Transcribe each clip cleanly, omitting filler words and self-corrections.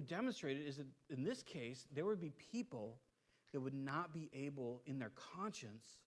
being demonstrated is that in this case, there would be people that would not be able, in their conscience,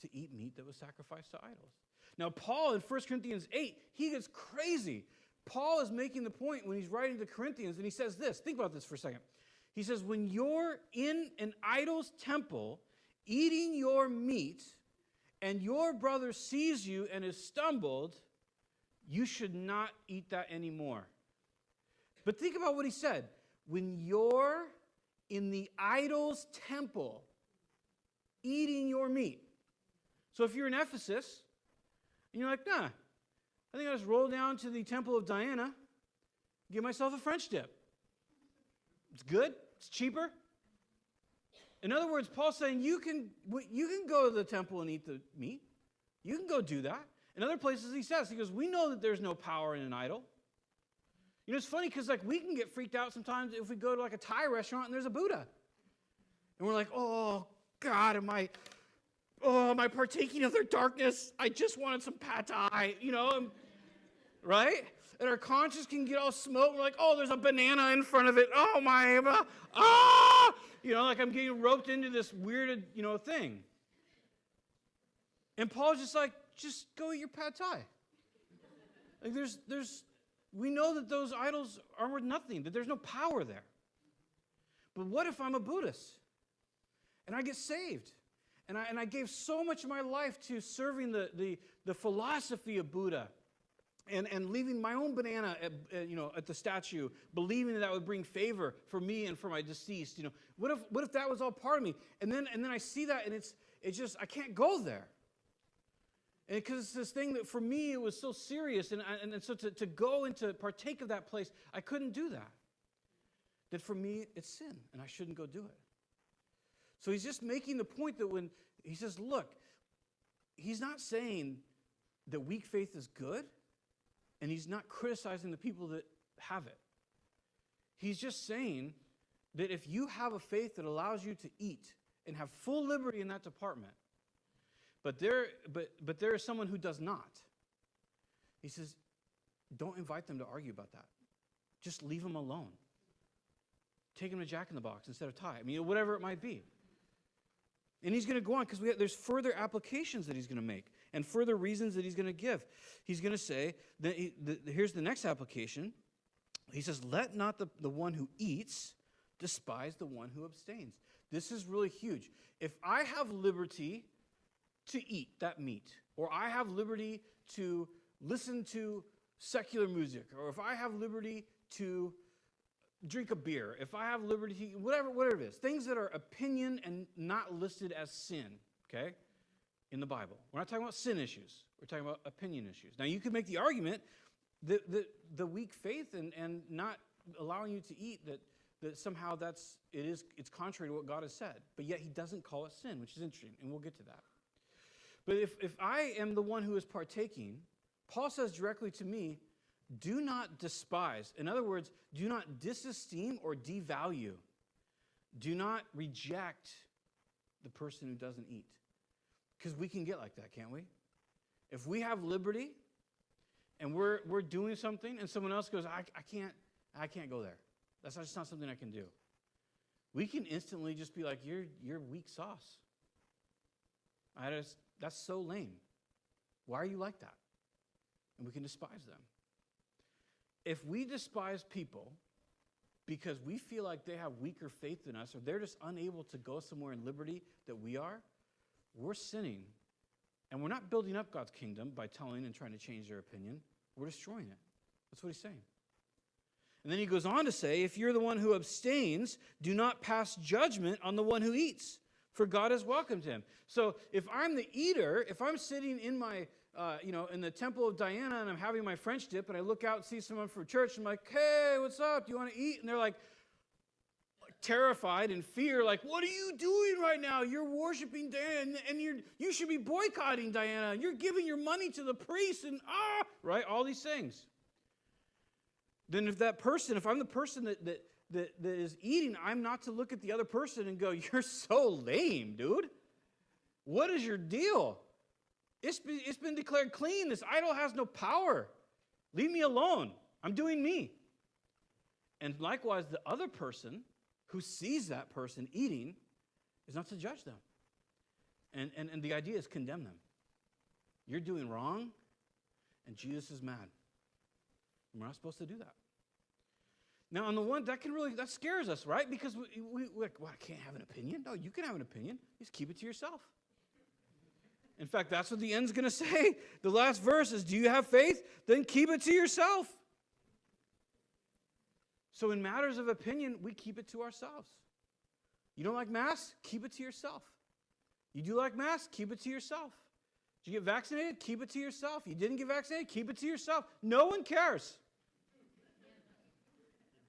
to eat meat that was sacrificed to idols. Now, Paul in 1 Corinthians 8, he gets crazy. Paul is making the point when he's writing to Corinthians, and he says this. Think about this for a second. He says, when you're in an idol's temple, eating your meat, and your brother sees you and is stumbled, you should not eat that anymore. But think about what he said. When you're in the idol's temple, eating your meat. So if you're in Ephesus, and you're like, nah, I think I'll just roll down to the temple of Diana, get myself a French dip. It's good. It's cheaper. In other words, Paul's saying you can go to the temple and eat the meat. You can go do that. In other places he goes, we know that there's no power in an idol. You know, it's funny because we can get freaked out sometimes if we go to a Thai restaurant and there's a Buddha. And we're like, oh, God, am I partaking of their darkness? I just wanted some pad thai, right? And our conscience can get all smoked. We're like, oh, there's a banana in front of it. Oh, I'm getting roped into this weird, thing. And Paul's just like, just go eat your pad thai. We know that those idols are worth nothing, that there's no power there. But what if I'm a Buddhist and I get saved? And I gave so much of my life to serving the philosophy of Buddha and leaving my own banana at the statue, believing that would bring favor for me and for my deceased. What if that was all part of me? And then I see that and it's just I can't go there. And because it's this thing that for me it was so serious, and so to go and to partake of that place, I couldn't do that. That for me it's sin, and I shouldn't go do it. So he's just making the point that when he says, look, he's not saying that weak faith is good, and he's not criticizing the people that have it. He's just saying that if you have a faith that allows you to eat and have full liberty in that department, but there is someone who does not, he says, don't invite them to argue about that. Just leave them alone. Take them to Jack in the Box instead of Thai. Whatever it might be. And he's going to go on because there's further applications that he's going to make and further reasons that he's going to give. He's going to say, that here's the next application. He says, let not the one who eats despise the one who abstains. This is really huge. If I have liberty to eat that meat, or I have liberty to listen to secular music, or if I have liberty to drink a beer, if I have liberty, whatever it is, things that are opinion and not listed as sin, okay, in the Bible. We're not talking about sin issues. We're talking about opinion issues. Now, you could make the argument that the weak faith and not allowing you to eat, that somehow it's contrary to what God has said. But yet he doesn't call it sin, which is interesting, and we'll get to that. But if I am the one who is partaking, Paul says directly to me, do not despise. In other words, do not disesteem or devalue. Do not reject the person who doesn't eat. Because we can get like that, can't we? If we have liberty and we're doing something and someone else goes, I can't go there. That's just not something I can do. We can instantly just be like, you're weak sauce. That's so lame. Why are you like that? And we can despise them. If we despise people because we feel like they have weaker faith than us, or they're just unable to go somewhere in liberty that we are, we're sinning. And we're not building up God's kingdom by telling and trying to change their opinion. We're destroying it. That's what he's saying. And then he goes on to say, if you're the one who abstains, do not pass judgment on the one who eats, for God has welcomed him. So if I'm the eater, if I'm sitting in my in the temple of Diana and I'm having my French dip and I look out and see someone from church, I'm like, hey, what's up? Do you want to eat? And they're like terrified in fear, like, what are you doing right now? You're worshiping Diana and you should be boycotting Diana. You're giving your money to the priest and right? All these things. Then if I'm the person that is eating, I'm not to look at the other person and go, you're so lame, dude. What is your deal? It's been declared clean. This idol has no power. Leave me alone. I'm doing me. And likewise, the other person who sees that person eating is not to judge them. And the idea is condemn them. You're doing wrong, and Jesus is mad. And we're not supposed to do that. Now, on the one, that scares us, right? Because we're like, well, I can't have an opinion. No, you can have an opinion. Just keep it to yourself. In fact, that's what the end's going to say. The last verse is, do you have faith? Then keep it to yourself. So in matters of opinion, we keep it to ourselves. You don't like masks? Keep it to yourself. You do like masks? Keep it to yourself. Did you get vaccinated? Keep it to yourself. You didn't get vaccinated? Keep it to yourself. No one cares.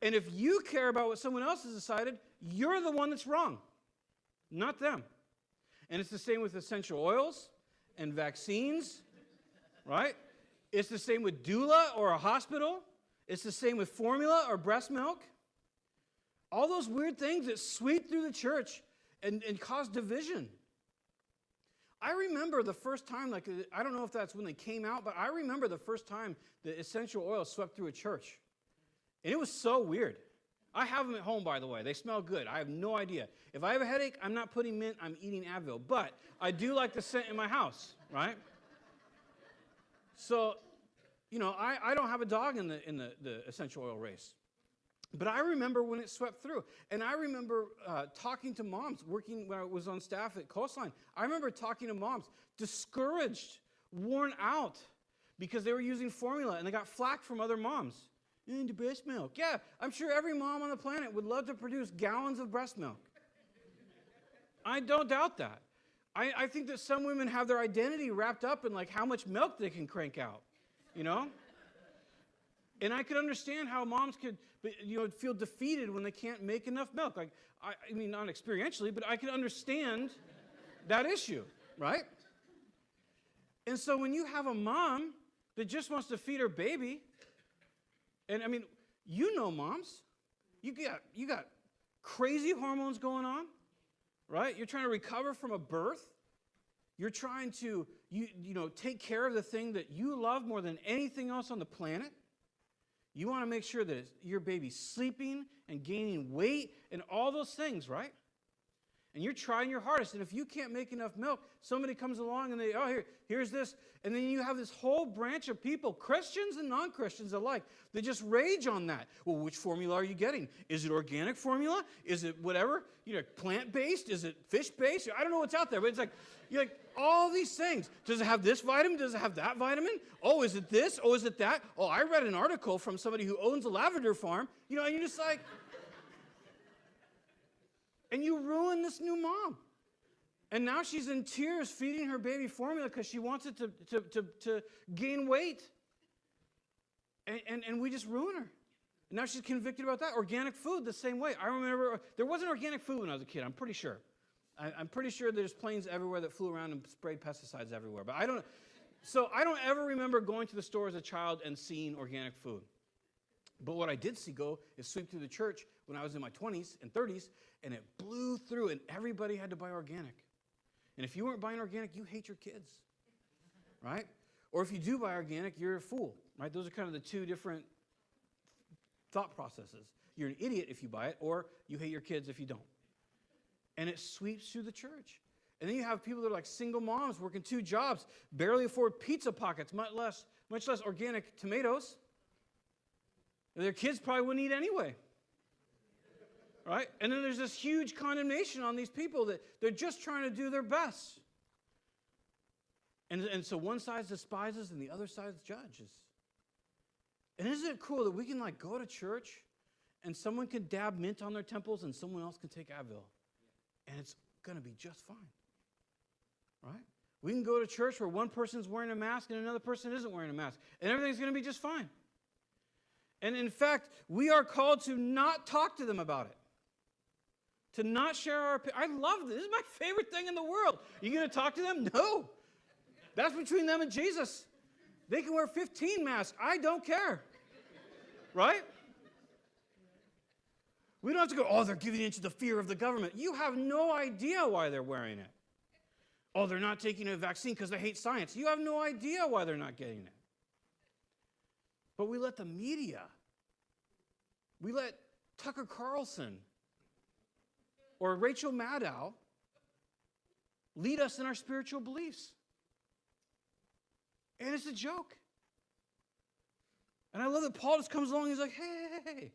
And if you care about what someone else has decided, you're the one that's wrong, not them. And it's the same with essential oils and vaccines, right? It's the same with doula or a hospital. It's the same with formula or breast milk. All those weird things that sweep through the church and cause division. I remember the first time, I don't know if that's when they came out, but I remember the first time the essential oil swept through a church. And it was so weird. I have them at home, by the way. They smell good. I have no idea. If I have a headache, I'm not putting mint, I'm eating Advil. But I do like the scent in my house, right? So, I don't have a dog in the essential oil race. But I remember when it swept through. And I remember talking to moms, working when I was on staff at Coastline. I remember talking to moms, discouraged, worn out, because they were using formula, and they got flack from other moms. Into breast milk. Yeah, I'm sure every mom on the planet would love to produce gallons of breast milk. I don't doubt that. I think that some women have their identity wrapped up in how much milk they can crank out, And I could understand how moms could, feel defeated when they can't make enough milk. I mean, not experientially, but I could understand that issue, right? And so when you have a mom that just wants to feed her baby, and I mean, moms, you got crazy hormones going on, right? You're trying to recover from a birth. You're trying to, take care of the thing that you love more than anything else on the planet. You want to make sure that your baby's sleeping and gaining weight and all those things, right? And you're trying your hardest. And if you can't make enough milk, somebody comes along and here's this. And then you have this whole branch of people, Christians and non-Christians alike, that just rage on that. Well, which formula are you getting? Is it organic formula? Is it whatever? Plant-based? Is it fish-based? I don't know what's out there, but it's all these things. Does it have this vitamin? Does it have that vitamin? Oh, is it this? Oh, is it that? Oh, I read an article from somebody who owns a lavender farm. And you're just like... And you ruin this new mom. And now she's in tears feeding her baby formula because she wants it to gain weight. And we just ruin her. And now she's convicted about that. Organic food, the same way. I remember there wasn't organic food when I was a kid, I'm pretty sure. I'm pretty sure there's planes everywhere that flew around and sprayed pesticides everywhere. But I don't ever remember going to the store as a child and seeing organic food. But what I did see is sweep through the church when I was in my 20s and 30s, and it blew through, and everybody had to buy organic. And if you weren't buying organic, you hate your kids, right? Or if you do buy organic, you're a fool, right? Those are kind of the two different thought processes. You're an idiot if you buy it, or you hate your kids if you don't. And it sweeps through the church. And then you have people that are like single moms working 2 jobs, barely afford pizza pockets, much less organic tomatoes. Their kids probably wouldn't eat anyway. Right? And then there's this huge condemnation on these people that they're just trying to do their best. And so one side despises and the other side judges. And isn't it cool that we can go to church and someone can dab mint on their temples and someone else can take Advil. And it's going to be just fine. Right? We can go to church where one person's wearing a mask and another person isn't wearing a mask. And everything's going to be just fine. And in fact, we are called to not talk to them about it. To not share our opinion. I love this. This is my favorite thing in the world. You going to talk to them? No. That's between them and Jesus. They can wear 15 masks. I don't care. Right? We don't have to go, they're giving into the fear of the government. You have no idea why they're wearing it. They're not taking a vaccine because they hate science. You have no idea why they're not getting it. But we let the media We let Tucker Carlson or Rachel Maddow lead us in our spiritual beliefs. And it's a joke. And I love that Paul just comes along and he's like, hey,